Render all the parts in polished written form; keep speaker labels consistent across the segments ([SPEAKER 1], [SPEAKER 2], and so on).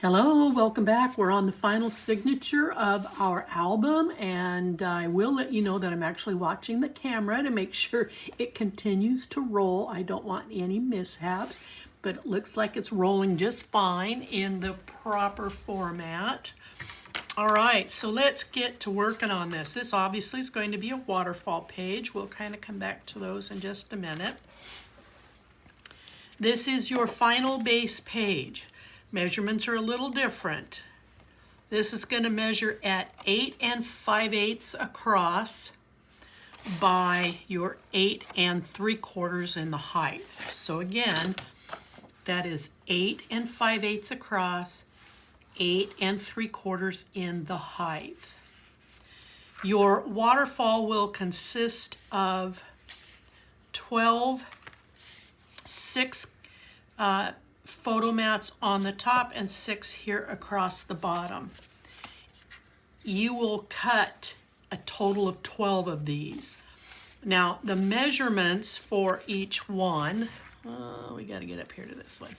[SPEAKER 1] Hello, welcome back. We're on the final signature of our album, and I will let you know that I'm actually watching the camera to make sure it continues to roll. I don't want any mishaps, but it looks like it's rolling just fine in the proper format. All right, so let's get to working on this. This obviously is going to be a waterfall page. We'll kind of come back to those in just a minute. This is your final base page. Measurements are a little different. This is going to measure at 8 5/8 across by your 8 3/4 in the height. So again, that is 8 5/8 across, 8 3/4 in the height. Your waterfall will consist of 12 6 photo mats on the top and 6 here across the bottom. You will cut a total of 12 of these. Now the measurements for each one, we got to get up here to this way.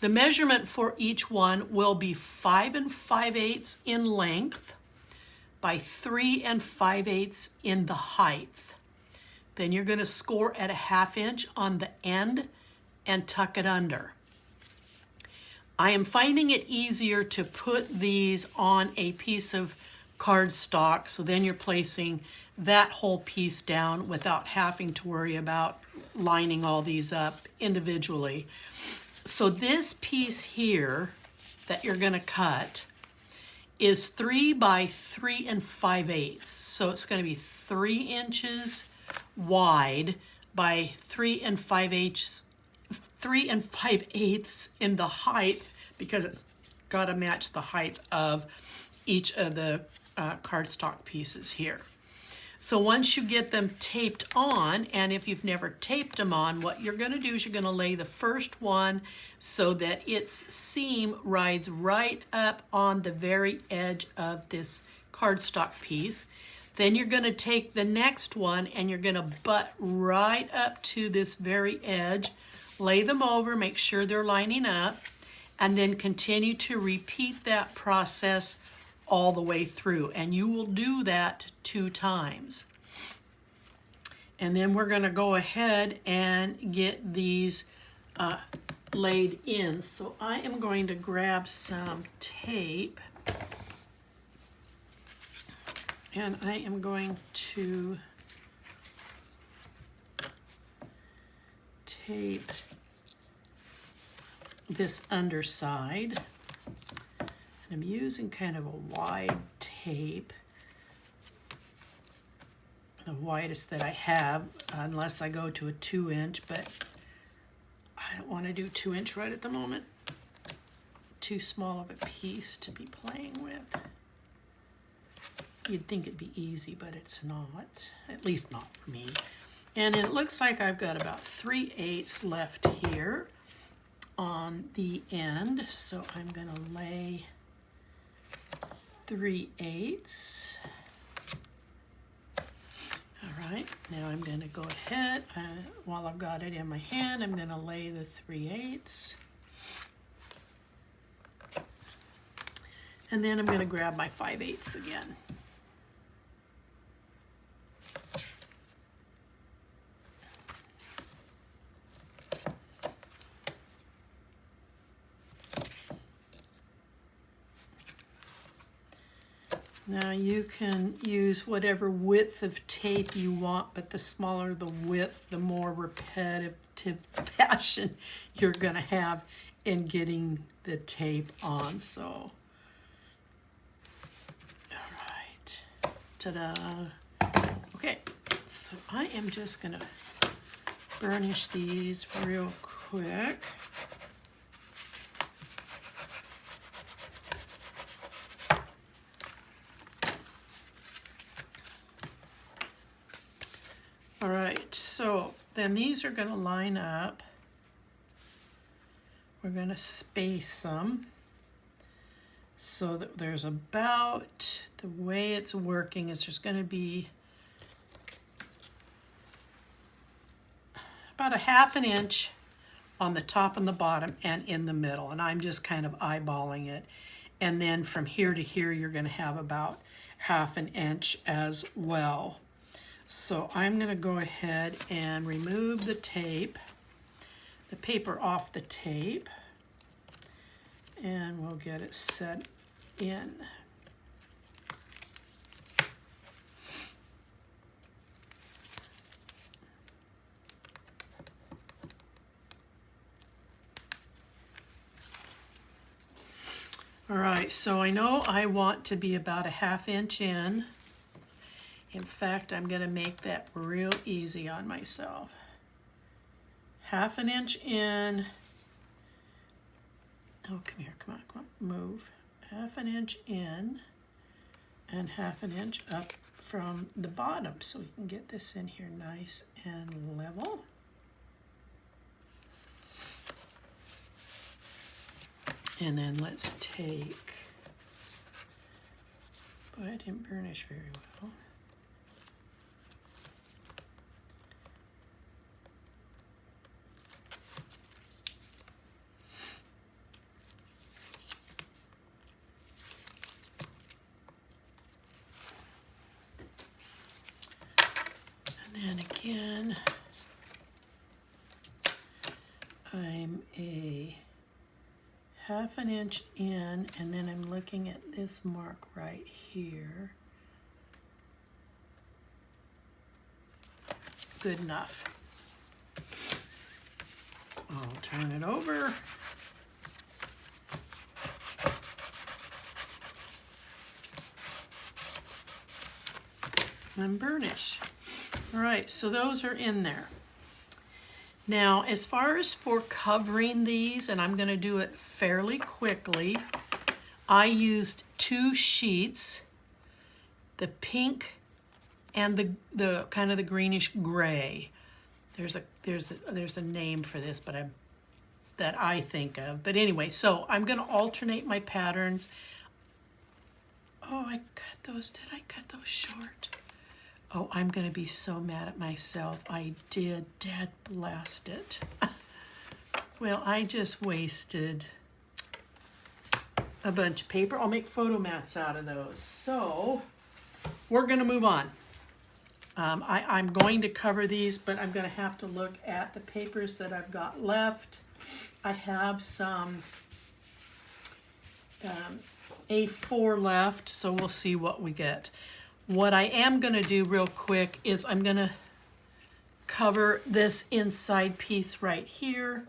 [SPEAKER 1] The measurement for each one will be 5 5/8 in length by 3 5/8 in the height. Then you're going to score at a 1/2 inch on the end and tuck it under. I am finding it easier to put these on a piece of cardstock, so then you're placing that whole piece down without having to worry about lining all these up individually. So this piece here that you're going to cut is 3 by 3 5/8. So it's going to be 3 inches wide by 3 5/8 in the height, because it's got to match the height of each of the cardstock pieces here. So once you get them taped on, and if you've never taped them on, what you're going to do is you're going to lay the first one so that its seam rides right up on the very edge of this cardstock piece. Then you're going to take the next one and you're going to butt right up to this very edge, lay them over, make sure they're lining up, and then continue to repeat that process all the way through. And you will do that 2 times. And then we're going to go ahead and get these laid in. So I am going to grab some tape, and I am going to tape this underside. And I'm using kind of a wide tape, the widest that I have, unless I go to a 2 inch, but I don't want to do 2 inch right at the moment. Too small of a piece to be playing with. You'd think it'd be easy, but it's not, at least not for me. And it looks like I've got about 3/8 left here on the end, so I'm going to lay 3/8. All right, now I'm going to go ahead, while I've got it in my hand, I'm going to lay the 3/8. And then I'm going to grab my 5/8 again. Now you can use whatever width of tape you want, but the smaller the width, the more repetitive passion you're going to have in getting the tape on. So, all right, ta-da. Okay, so I am just going to burnish these real quick. All right, so then these are going to line up. We're going to space them so that there's about, the way it's working is there's going to be about a 1/2 inch on the top and the bottom and in the middle, and I'm just kind of eyeballing it. And then from here to here, you're going to have about 1/2 inch as well. So I'm going to go ahead and remove the tape, the paper off the tape, and we'll get it set in. All right, so I know I want to be about 1/2 inch in. In fact, I'm going to make that real easy on myself. 1/2 inch in. Oh, come here, come on, move. 1/2 inch in and 1/2 inch up from the bottom so we can get this in here nice and level. And then let's take, boy, I didn't burnish very well. And then again, I'm a 1/2 inch in, and then I'm looking at this mark right here. Good enough. I'll turn it over. And burnish. All right, so those are in there. Now, as far as for covering these, and I'm going to do it fairly quickly, I used 2 sheets, the pink and the kind of the greenish gray. There's a name for this, but that I think of. But anyway, so I'm going to alternate my patterns. Oh, I cut those. Did I cut those short? Oh, I'm going to be so mad at myself. I did. Dad blast it. Well, I just wasted a bunch of paper. I'll make photo mats out of those. So we're going to move on. I'm going to cover these, but I'm going to have to look at the papers that I've got left. I have some A4 left, so we'll see what we get. What I am going to do real quick is I'm going to cover this inside piece right here.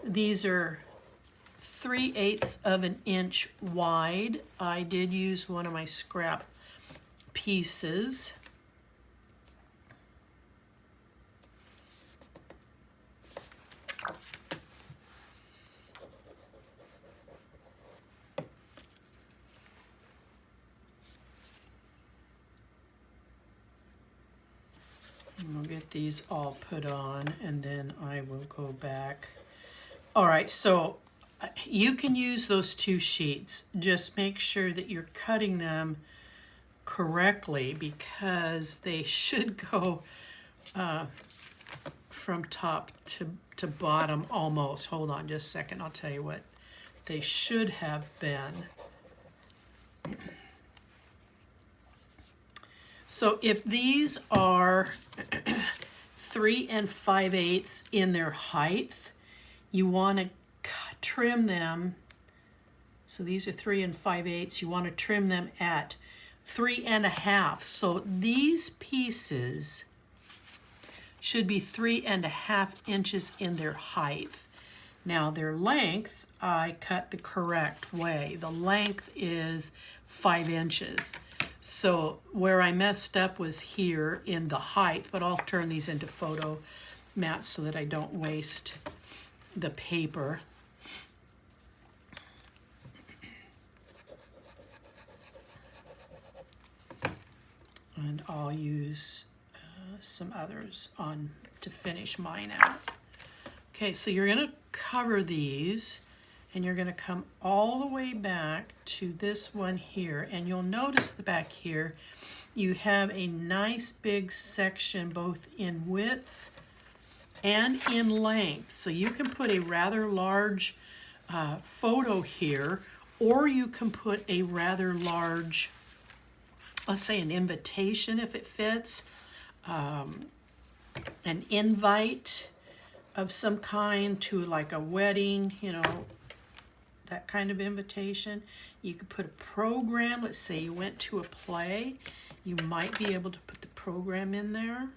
[SPEAKER 1] These are 3/8 of an inch wide. I did use one of my scrap pieces. And we'll get these all put on, and then I will go back. All right, so you can use those 2 sheets. Just make sure that you're cutting them correctly, because they should go from top to bottom almost. Hold on just a second. I'll tell you what they should have been. So if these are 3 5/8 in their height, you want to trim them. So these are 3 5/8. You want to trim them at 3 1/2. So these pieces should be 3 1/2 inches in their height. Now their length, I cut the correct way. The length is 5 inches. So where I messed up was here in the height, but I'll turn these into photo mats so that I don't waste the paper. And I'll use some others on to finish mine out. Okay, so you're going to cover these, and you're going to come all the way back to this one here, and you'll notice the back here you have a nice big section both in width and in length. So you can put a rather large photo here, or you can put a rather large, let's say an invitation if it fits, an invite of some kind to like a wedding, you know, that kind of invitation. You could put a program. Let's say you went to a play. You might be able to put the program in there.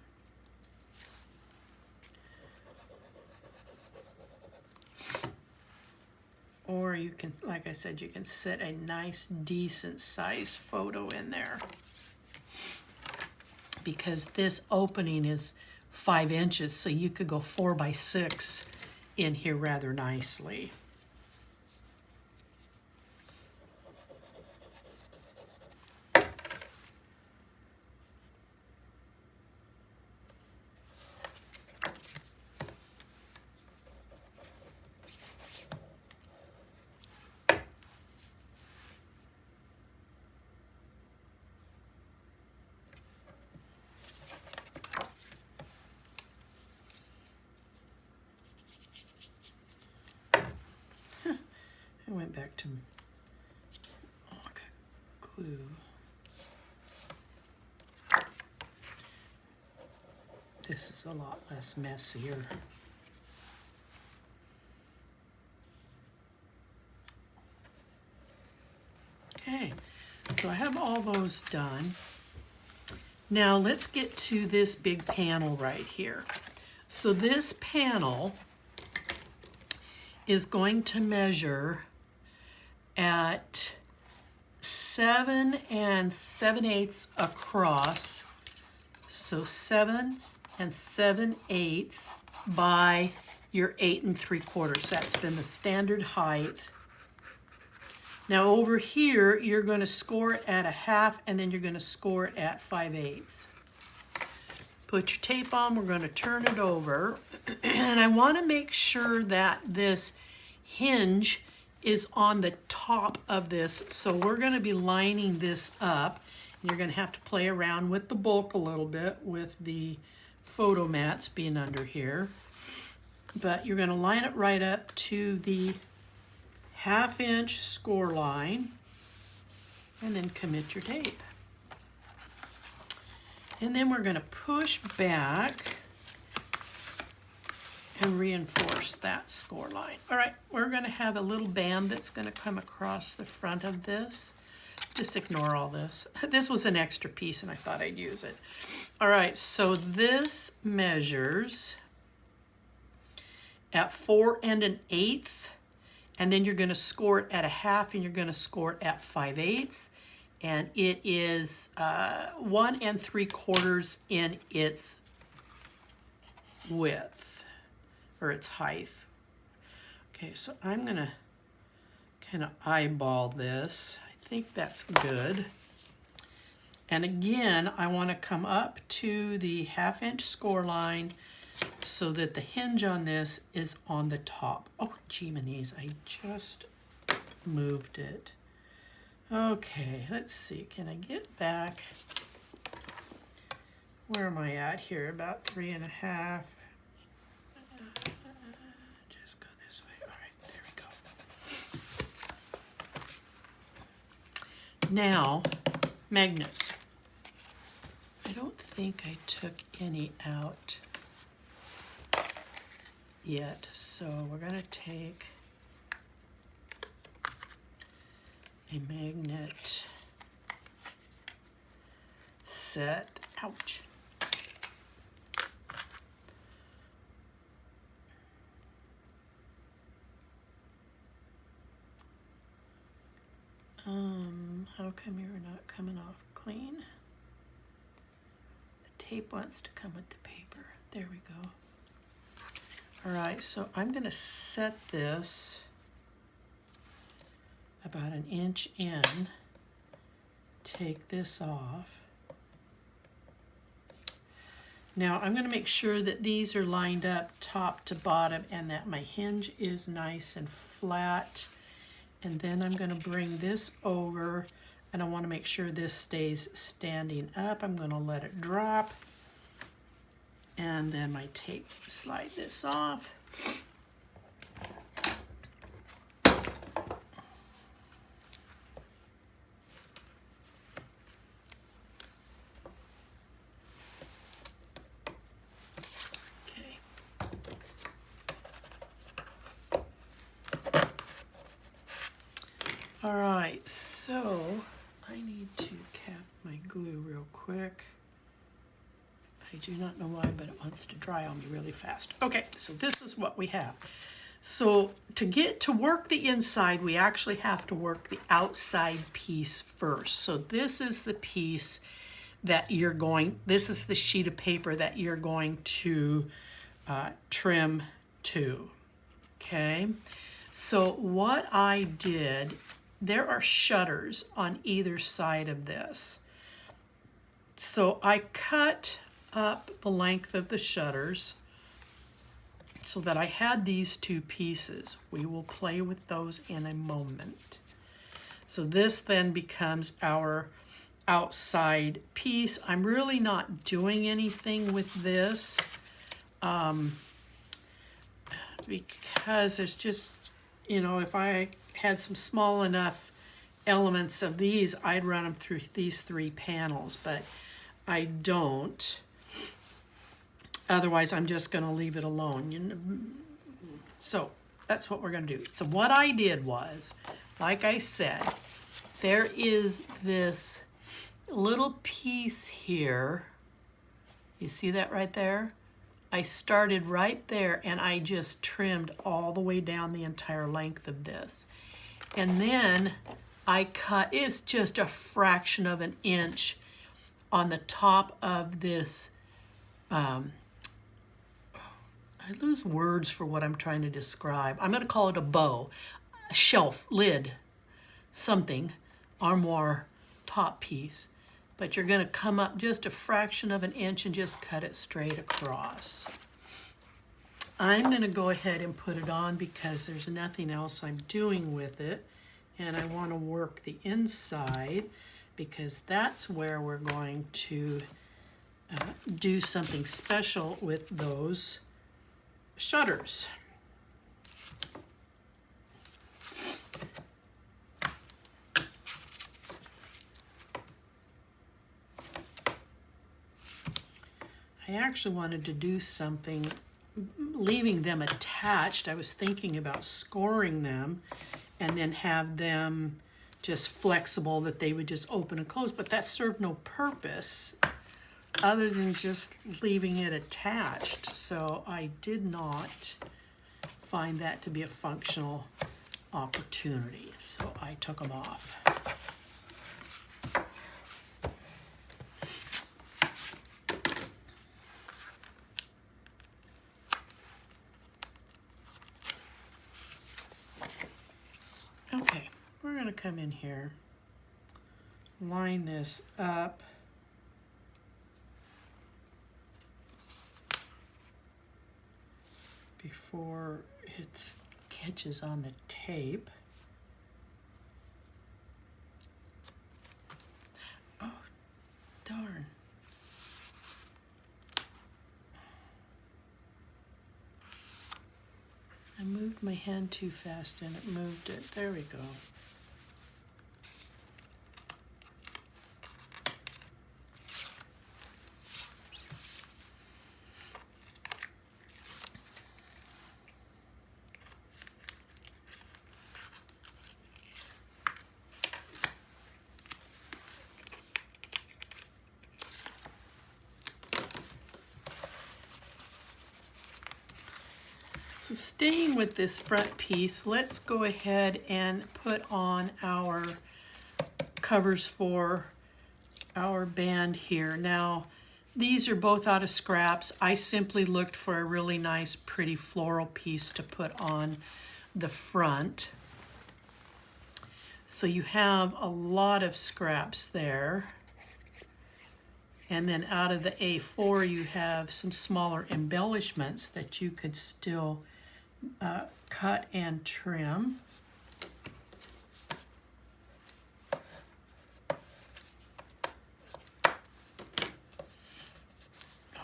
[SPEAKER 1] Or you can, like I said, you can set a nice, decent size photo in there. Because this opening is 5 inches, so you could go 4 by 6 in here rather nicely. I went back to, okay, glue. This is a lot less messier. Okay, so I have all those done. Now let's get to this big panel right here. So this panel is going to measure at 7 7/8 across. So 7 7/8 by your 8 3/4. That's been the standard height. Now over here, you're going to score it at 1/2, and then you're going to score it at 5/8. Put your tape on, we're going to turn it over. And I want to make sure that this hinge is on the top of this. So we're going to be lining this up. And you're going to have to play around with the bulk a little bit with the photo mats being under here. But you're going to line it right up to the 1/2 inch score line and then commit your tape. And then we're going to push back and reinforce that score line. All right, we're going to have a little band that's going to come across the front of this. Just ignore all this. This was an extra piece and I thought I'd use it. All right, so this measures at 4 1/8, and then you're going to score it at 1/2, and you're going to score it at 5/8. And it is 1 3/4 in its width, or its height. Okay, so I'm going to kind of eyeball this. I think that's good. And again, I want to come up to the 1/2 inch score line so that the hinge on this is on the top. Oh, Jimini's, I just moved it. Okay, let's see, can I get back? Where am I at here? About 3 1/2. Just go this way. All right, there we go. Now, magnets. I don't think I took any out yet, so we're going to take a magnet set. Ouch. How come you're not coming off clean? The tape wants to come with the paper. There we go. All right, so I'm going to set this about 1 inch in, take this off. Now I'm going to make sure that these are lined up top to bottom and that my hinge is nice and flat. And then I'm going to bring this over, and I want to make sure this stays standing up. I'm going to let it drop. And then my tape, slide this off. Okay. All right, so I need to cap my glue real quick. I do not know why, but it wants to dry on me really fast. Okay, so this is what we have. So to work the inside, we actually have to work the outside piece first. So this is the piece that this is the sheet of paper that you're going to trim to, okay? So what I did, there are shutters on either side of this. So I cut up the length of the shutters so that I had these two pieces. We will play with those in a moment. So this then becomes our outside piece. I'm really not doing anything with this because there's just, you know, if I had some small enough elements of these, I'd run them through these 3 panels, but I don't. Otherwise, I'm just going to leave it alone. So that's what we're going to do. So what I did was, like I said, there is this little piece here. You see that right there? I started right there and I just trimmed all the way down the entire length of this. And then I cut, it's just a fraction of an inch on the top of this, I lose words for what I'm trying to describe. I'm going to call it a bow, a shelf, lid, something, armoire top piece. But you're going to come up just a fraction of an inch and just cut it straight across. I'm going to go ahead and put it on because there's nothing else I'm doing with it. And I want to work the inside because that's where we're going to do something special with those shutters. I actually wanted to do something, leaving them attached. I was thinking about scoring them and then have them just flexible that they would just open and close, but that served no purpose other than just leaving it attached. So I did not find that to be a functional opportunity. So I took them off. Okay, we're going to come in here, line this up. Before it catches on the tape. Oh, darn. I moved my hand too fast and it moved it. There we go. So staying with this front piece, let's go ahead and put on our covers for our band here. Now, these are both out of scraps. I simply looked for a really nice, pretty floral piece to put on the front. So you have a lot of scraps there. And then out of the A4, you have some smaller embellishments that you could still cut and trim.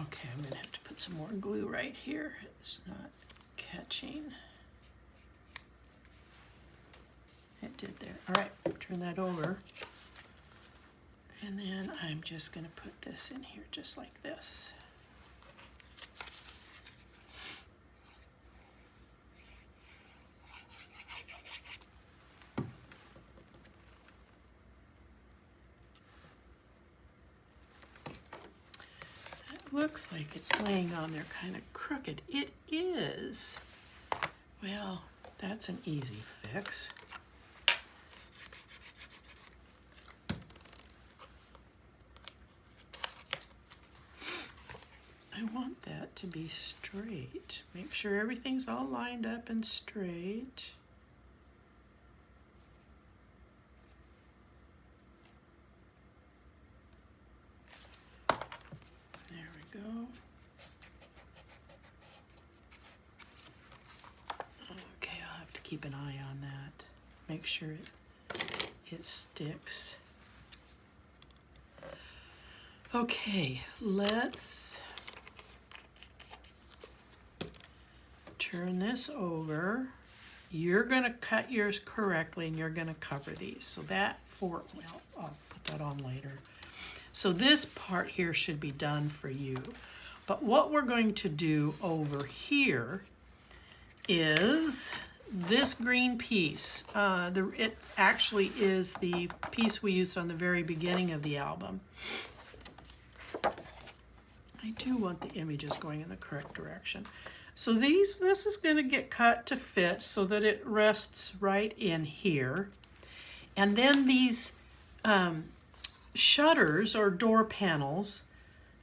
[SPEAKER 1] Okay, I'm going to have to put some more glue right here. It's not catching. It did there. All right, turn that over. And then I'm just going to put this in here just like this. It looks like it's laying on there kind of crooked. It is. Well, that's an easy fix. I want that to be straight. Make sure everything's all lined up and straight. There we go. Okay, I'll have to keep an eye on that. Make sure it sticks. Okay, let's turn this over. You're going to cut yours correctly and you're going to cover these. So that well, I'll put that on later. So this part here should be done for you. But what we're going to do over here is this green piece. It actually is the piece we used on the very beginning of the album. I do want the images going in the correct direction. So this is going to get cut to fit so that it rests right in here. And then these shutters or door panels,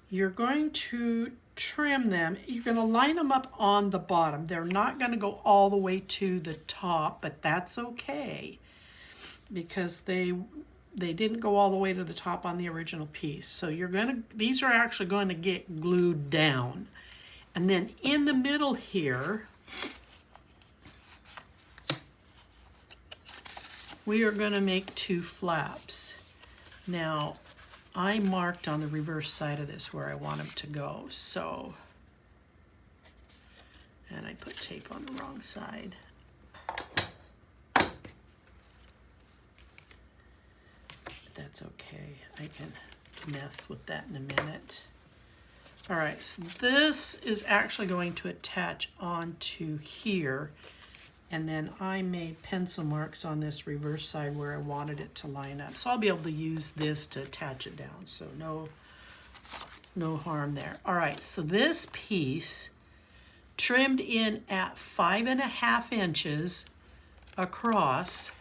[SPEAKER 1] you're going to trim them. You're going to line them up on the bottom. They're not going to go all the way to the top, but that's okay because they didn't go all the way to the top on the original piece. So these are actually going to get glued down. And then in the middle here, we are going to make two flaps. Now, I marked on the reverse side of this where I want them to go, so, and I put tape on the wrong side. That's okay. I can mess with that in a minute. All right, so this is actually going to attach onto here, and then I made pencil marks on this reverse side where I wanted it to line up. So I'll be able to use this to attach it down, so no harm there. All right, so this piece trimmed in at 5.5 inches across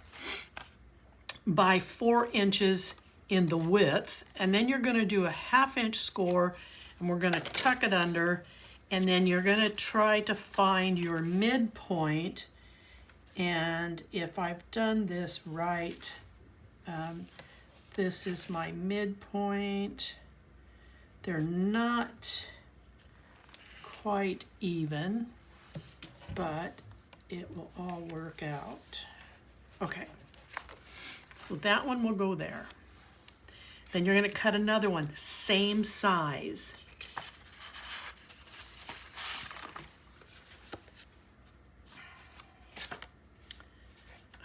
[SPEAKER 1] by 4 inches in the width, and then you're going to do a 1/2 inch score, and we're going to tuck it under, and then you're going to try to find your midpoint. And if I've done this right, this is my midpoint. They're not quite even, but it will all work out. Okay, so that one will go there. Then you're going to cut another one, same size.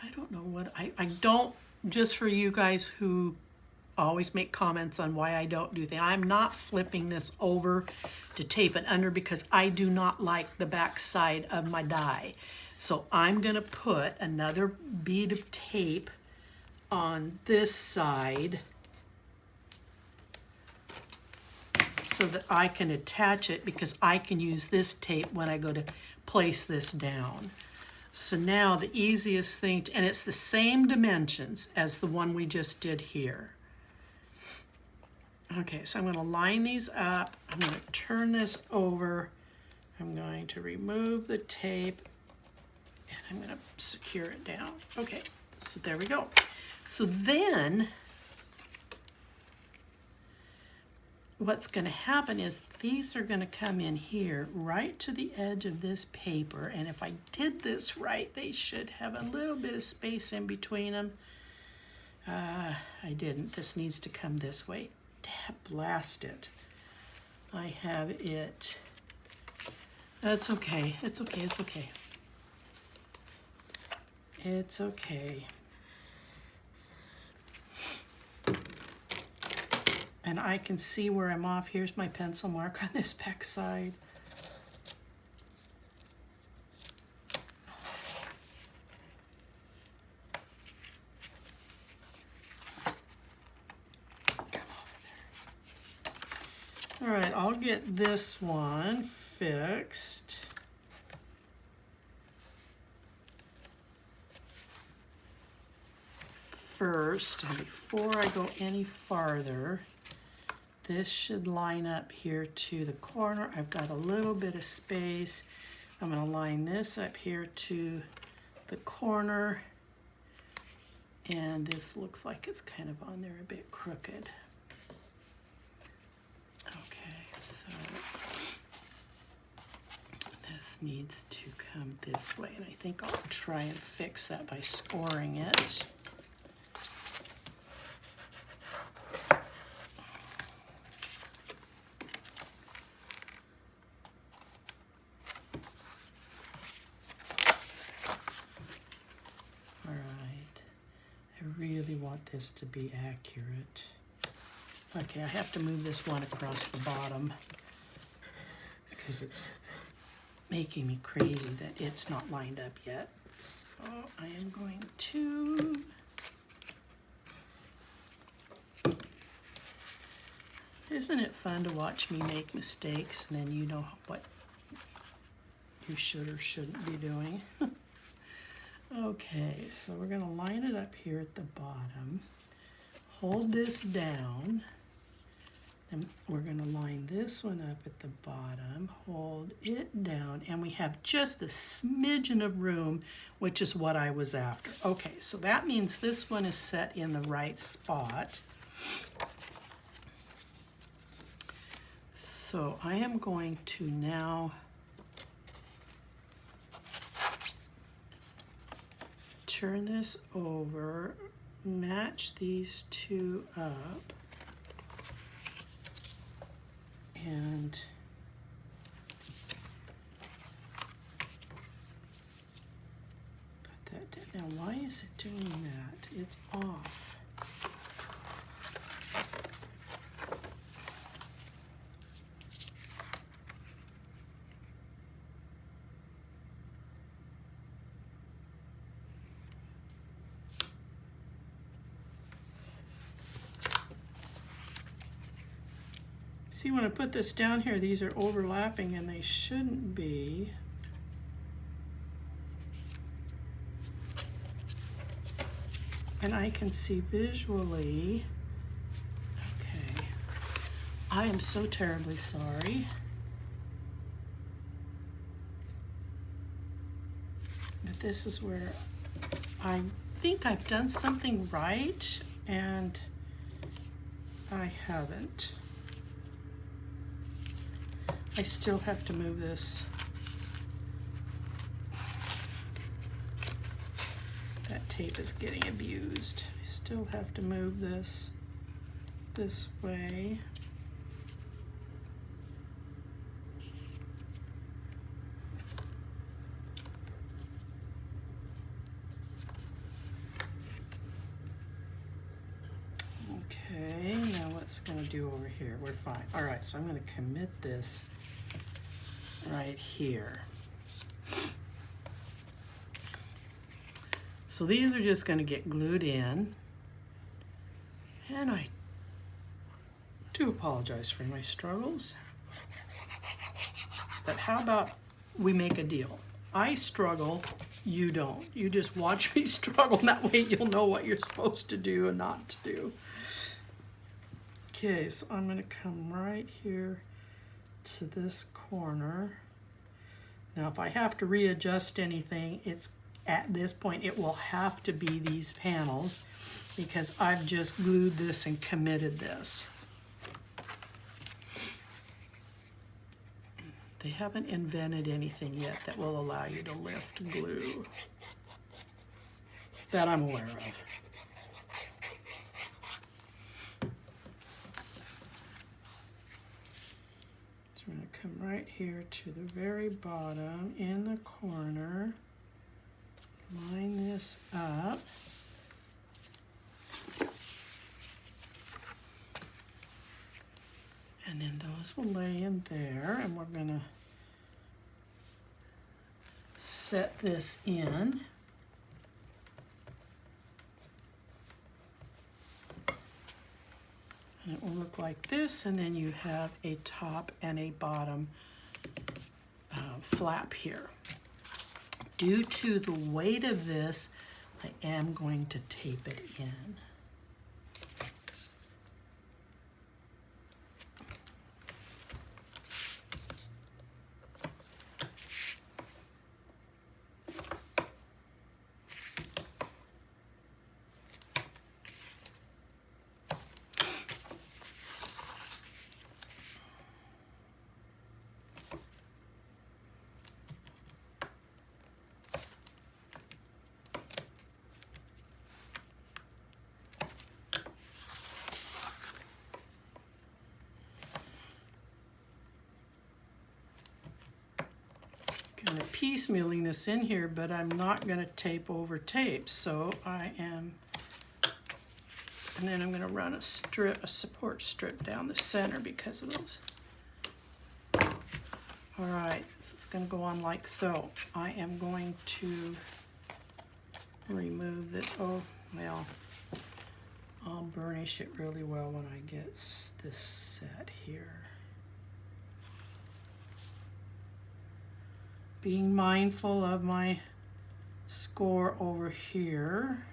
[SPEAKER 1] I don't know what, I don't, just for you guys who always make comments on why I don't do things, I'm not flipping this over to tape it under because I do not like the back side of my die. So I'm going to put another bead of tape on this side so that I can attach it, because I can use this tape when I go to place this down. So now the easiest thing, and it's the same dimensions as the one we just did here. Okay, so I'm going to line these up. I'm going to turn this over. I'm going to remove the tape, and I'm going to secure it down. Okay, so there we go. So then what's going to happen is these are going to come in here right to the edge of this paper, and if I did this right, they should have a little bit of space in between them. I didn't. This needs to come this way. Blast it. I have it That's okay. It's okay. It's okay. It's okay. And I can see where I'm off. Here's my pencil mark on this back side. All right, I'll get this one fixed. First, and before I go any farther, this should line up here to the corner. I've got a little bit of space. I'm going to line this up here to the corner. And this looks like it's kind of on there a bit crooked. Okay, so this needs to come this way. And I think I'll try and fix that by scoring it. Really want this to be accurate. Okay, I have to move this one across the bottom because it's making me crazy that it's not lined up yet. So I am going to Isn't it fun to watch me make mistakes and then you know what you should or shouldn't be doing? Okay, so we're going to line it up here at the bottom, hold this down, then we're going to line this one up at the bottom, hold it down, and we have just a smidgen of room, which is what I was after. Okay, so that means this one is set in the right spot. So I am going to now turn this over, match these two up, and put that down. Now, why is it doing that? It's off. See, when I put this down here, these are overlapping and they shouldn't be. And I can see visually, okay, I am so terribly sorry. But this is where I think I've done something right and I haven't. I still have to move this. That tape is getting abused. I still have to move this way. Okay, now what's going to do over here? We're fine. All right, so I'm going to commit this right here. So these are just going to get glued in. And I do apologize for my struggles. But how about we make a deal? I struggle, you don't. You just watch me struggle, and that way you'll know what you're supposed to do and not to do. Okay, so I'm going to come right here to this corner. Now if I have to readjust anything, it's at this point it will have to be these panels because I've just glued this and committed this. They haven't invented anything yet that will allow you to lift glue that I'm aware of. So we're going to come right here to the very bottom in the corner, line this up. And then those will lay in there, and we're gonna set this in. And it will look like this, and then you have a top and a bottom flap here. Due to the weight of this, I am going to tape it in. Kind of piecemealing this in here, but I'm not going to tape over tape, so I am, and then I'm going to run a strip, a support strip down the center because of those. All right, so it's going to go on like so. I am going to remove this. Oh, well, I'll burnish it really well when I get this set here. Being mindful of my score over here.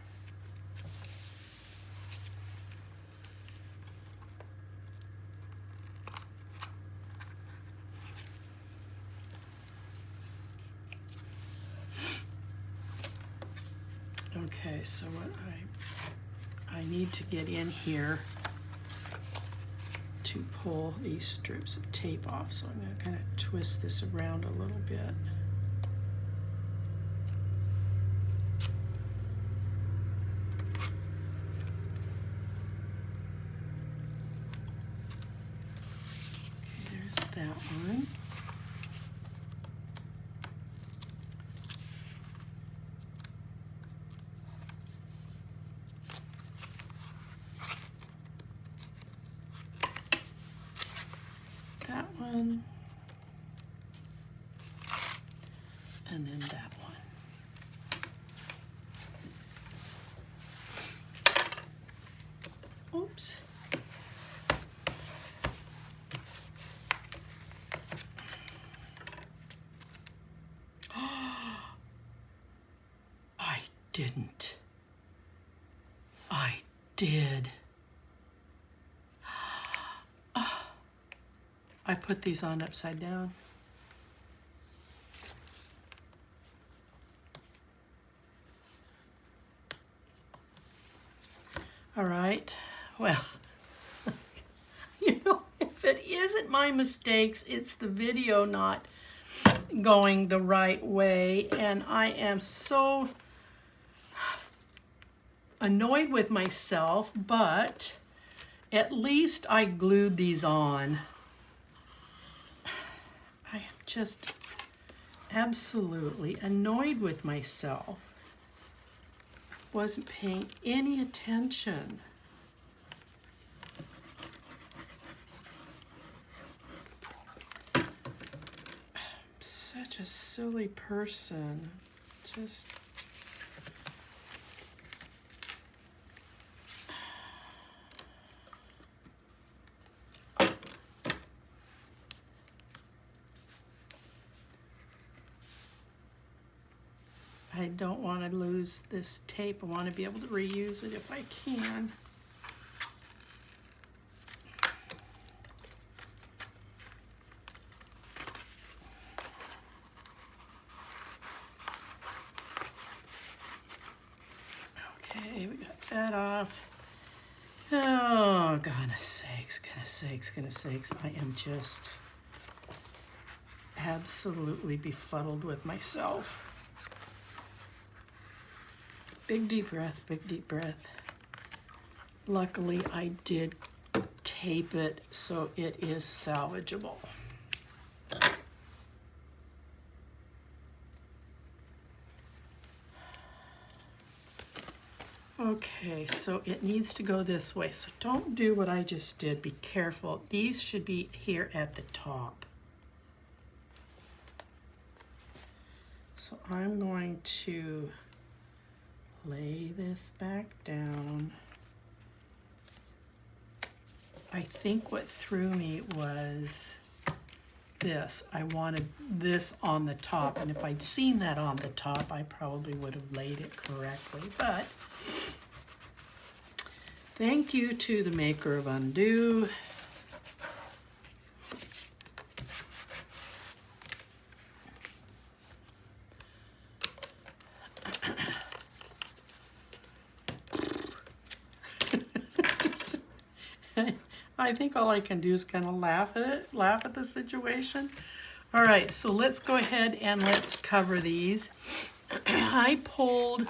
[SPEAKER 1] Okay, so what I need to get in here to pull these strips of tape off, so I'm going to kind of twist this around a little bit. Okay, there's that one. That one, and then that one. Oops. I didn't. I did. I put these on upside down. All right, well, you know, if it isn't my mistakes, it's the video not going the right way, and I am so annoyed with myself, but at least I glued these on. I am just absolutely annoyed with myself. Wasn't paying any attention. I'm such a silly person. Just I don't want to lose this tape. I want to be able to reuse it if I can. Okay, we got that off. Oh, goodness sakes, goodness sakes, goodness sakes. I am just absolutely befuddled with myself. Big deep breath, big deep breath. Luckily, I did tape it so it is salvageable. Okay, so it needs to go this way. So don't do what I just did. Be careful. These should be here at the top. So I'm going to lay this back down. I think what threw me was this. I wanted this on the top, and if I'd seen that on the top, I probably would have laid it correctly. But thank you to the maker of Undo. I think all I can do is kind of laugh at it, laugh at the situation. All right, so let's go ahead and let's cover these. I pulled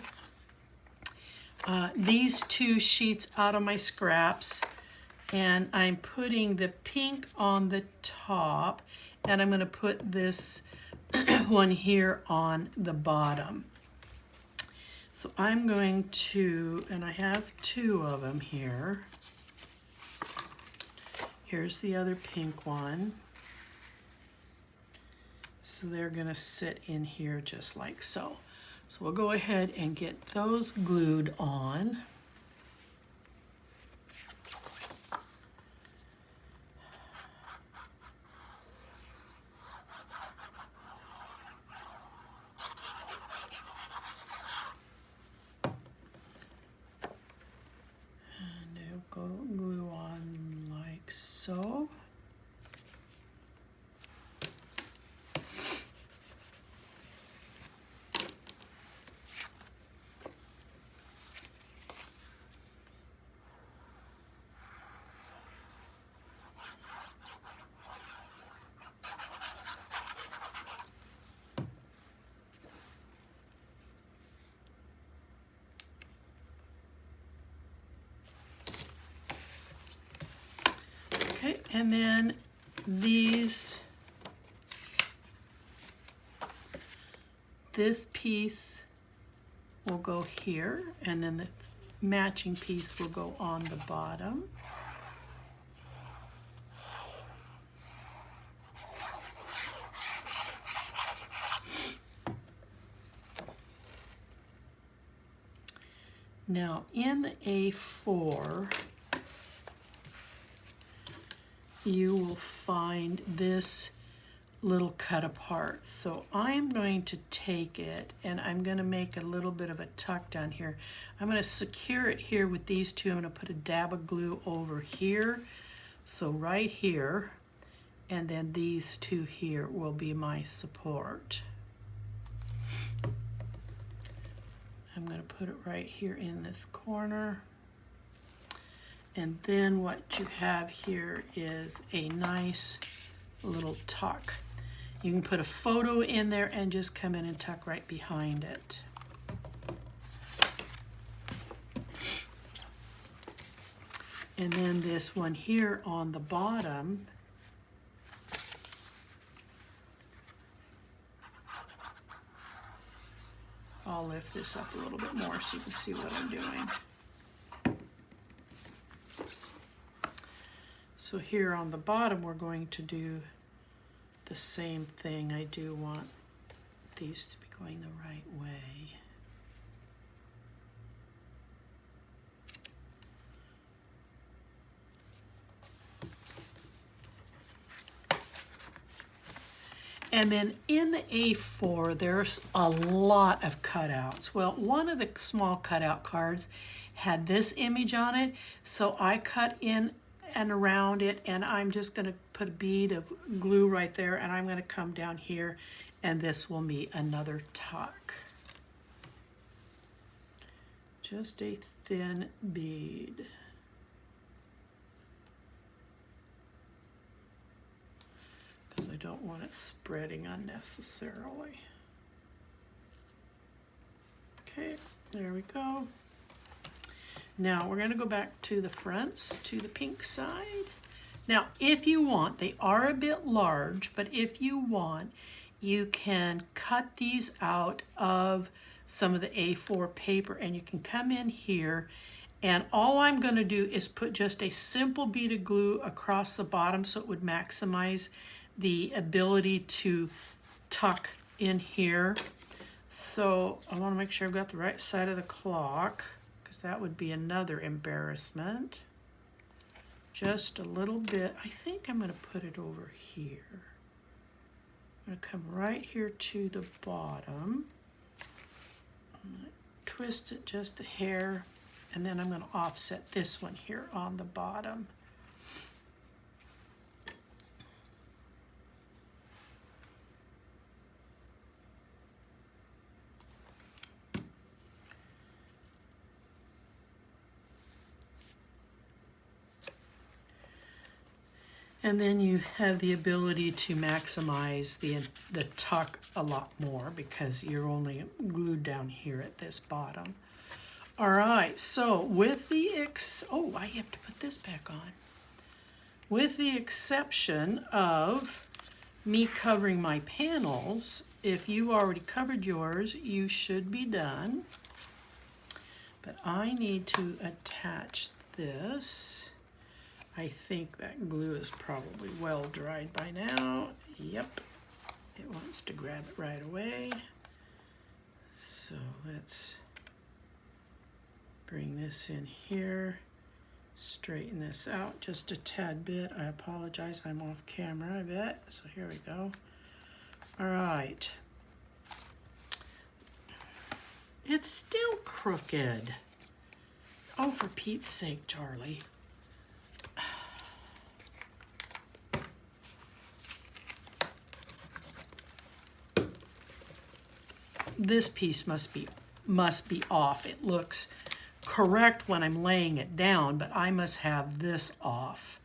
[SPEAKER 1] these two sheets out of my scraps, and I'm putting the pink on the top, and I'm going to put this one here on the bottom. So I'm going to, and I have two of them here. Here's the other pink one. So they're going to sit in here just like so. So we'll go ahead and get those glued on. And they'll go glue on like so. Okay, and then this piece will go here, and then the matching piece will go on the bottom. Now in the A4, you will find this little cut apart. So I'm going to take it and I'm going to make a little bit of a tuck down here. I'm going to secure it here with these two. I'm going to put a dab of glue over here. So right here, and then these two here will be my support. I'm going to put it right here in this corner. And then what you have here is a nice little tuck. You can put a photo in there and just come in and tuck right behind it. And then this one here on the bottom, I'll lift this up a little bit more so you can see what I'm doing. So here on the bottom, we're going to do the same thing. I do want these to be going the right way. And then in the A4, there's a lot of cutouts. Well, one of the small cutout cards had this image on it, so I cut in and around it, and I'm just going to put a bead of glue right there, and I'm going to come down here, and this will be another tuck. Just a thin bead. Because I don't want it spreading unnecessarily. Okay, there we go. Now we're going to go back to the fronts, to the pink side. Now, if you want, they are a bit large, but if you want, you can cut these out of some of the A4 paper, and you can come in here, and all I'm going to do is put just a simple bead of glue across the bottom so it would maximize the ability to tuck in here. So I want to make sure I've got the right side of the clock, because that would be another embarrassment. Just a little bit. I think I'm going to put it over here. I'm going to come right here to the bottom. I'm going to twist it just a hair, and then I'm going to offset this one here on the bottom. And then you have the ability to maximize the tuck a lot more because you're only glued down here at this bottom. All right, so with the I have to put this back on. With the exception of me covering my panels, if you already covered yours, you should be done. But I need to attach this. I think that glue is probably well dried by now. Yep, it wants to grab it right away. So let's bring this in here, straighten this out just a tad bit. I apologize, I'm off camera, I bet. So here we go. All right. It's still crooked. Oh, for Pete's sake, Charlie. This piece must be off. It looks correct when I'm laying it down, but I must have this off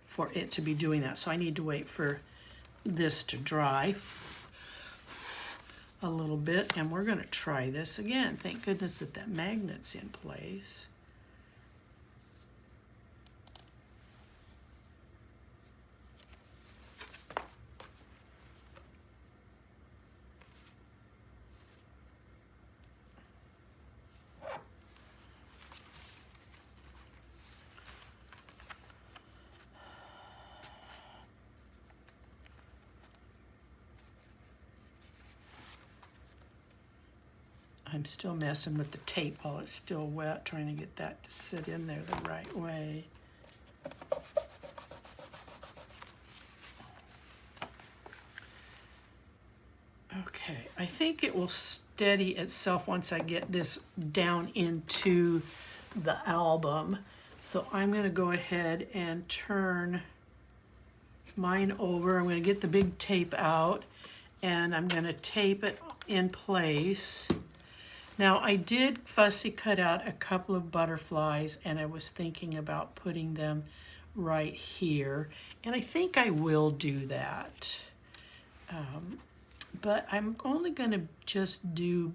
[SPEAKER 1] for it to be doing that. So I need to wait for this to dry a little bit, and we're going to try this again. Thank goodness that magnet's in place. I'm still messing with the tape while it's still wet, trying to get that to sit in there the right way. Okay, I think it will steady itself once I get this down into the album. So I'm going to go ahead and turn mine over. I'm going to get the big tape out, and I'm going to tape it in place. Now, I did fussy cut out a couple of butterflies, and I was thinking about putting them right here, and I think I will do that. But I'm only going to just do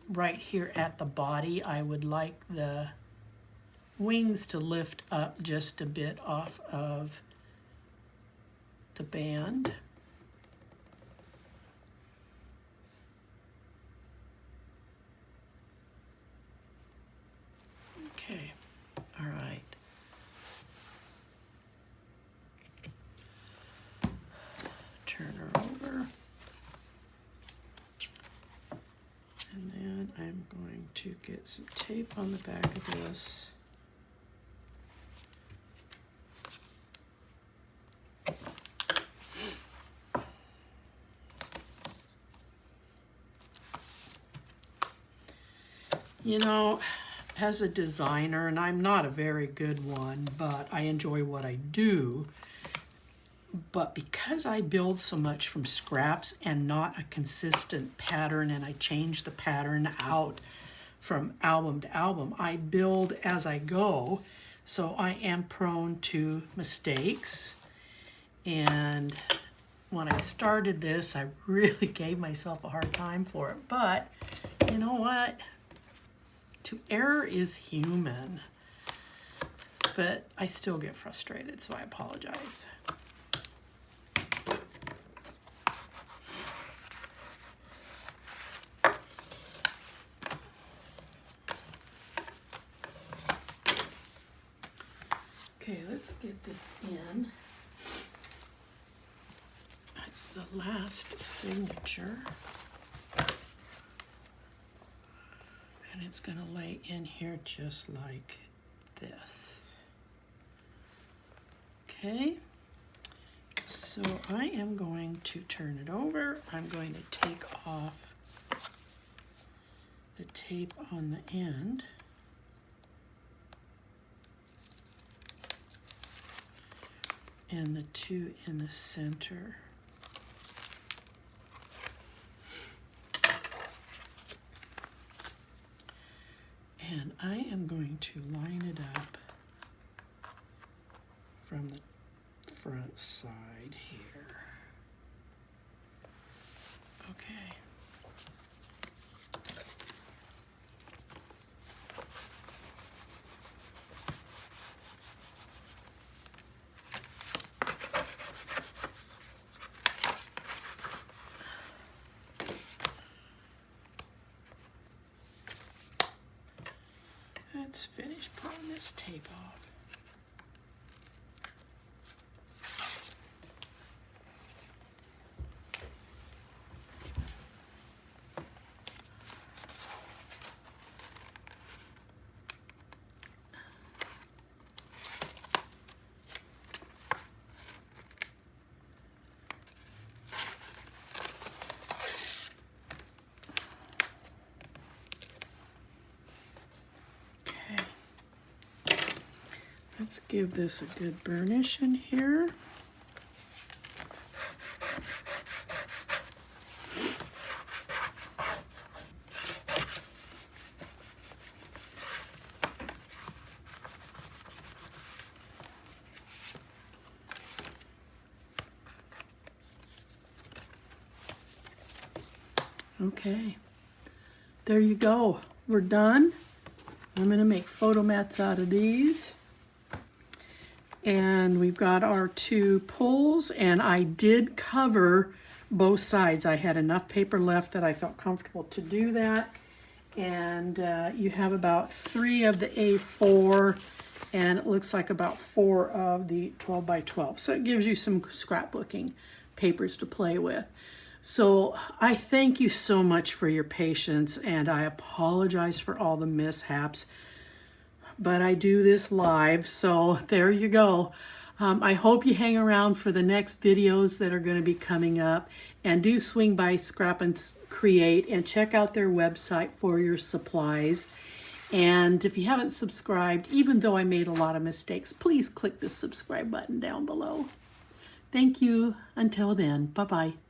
[SPEAKER 1] right here at the body. I would like the wings to lift up just a bit off of the band. Okay, all right. Turn her over. And then I'm going to get some tape on the back of this. You know, as a designer, and I'm not a very good one, but I enjoy what I do. But because I build so much from scraps and not a consistent pattern, and I change the pattern out from album to album, I build as I go. So I am prone to mistakes. And when I started this, I really gave myself a hard time for it. But you know what? To err is human. But I still get frustrated, so I apologize. Okay, let's get this in. That's the last signature. And it's going to lay in here just like this. Okay, so I am going to turn it over. I'm going to take off the tape on the end. And the two in the center. And I am going to line it up from the front side here. Okay. Let's finish pulling this tape off. Let's give this a good burnish in here. Okay, there you go. We're done. I'm going to make photo mats out of these. And we've got our two pulls, and I did cover both sides. I had enough paper left that I felt comfortable to do that. And you have about 3 of the A4, and it looks like about 4 of the 12 by 12. So it gives you some scrapbooking papers to play with. So I thank you so much for your patience, and I apologize for all the mishaps. But I do this live, so there you go. I hope you hang around for the next videos that are going to be coming up, and do swing by Scrap and Create and check out their website for your supplies. And if you haven't subscribed, even though I made a lot of mistakes, please click the subscribe button down below. Thank you. Until then, bye-bye.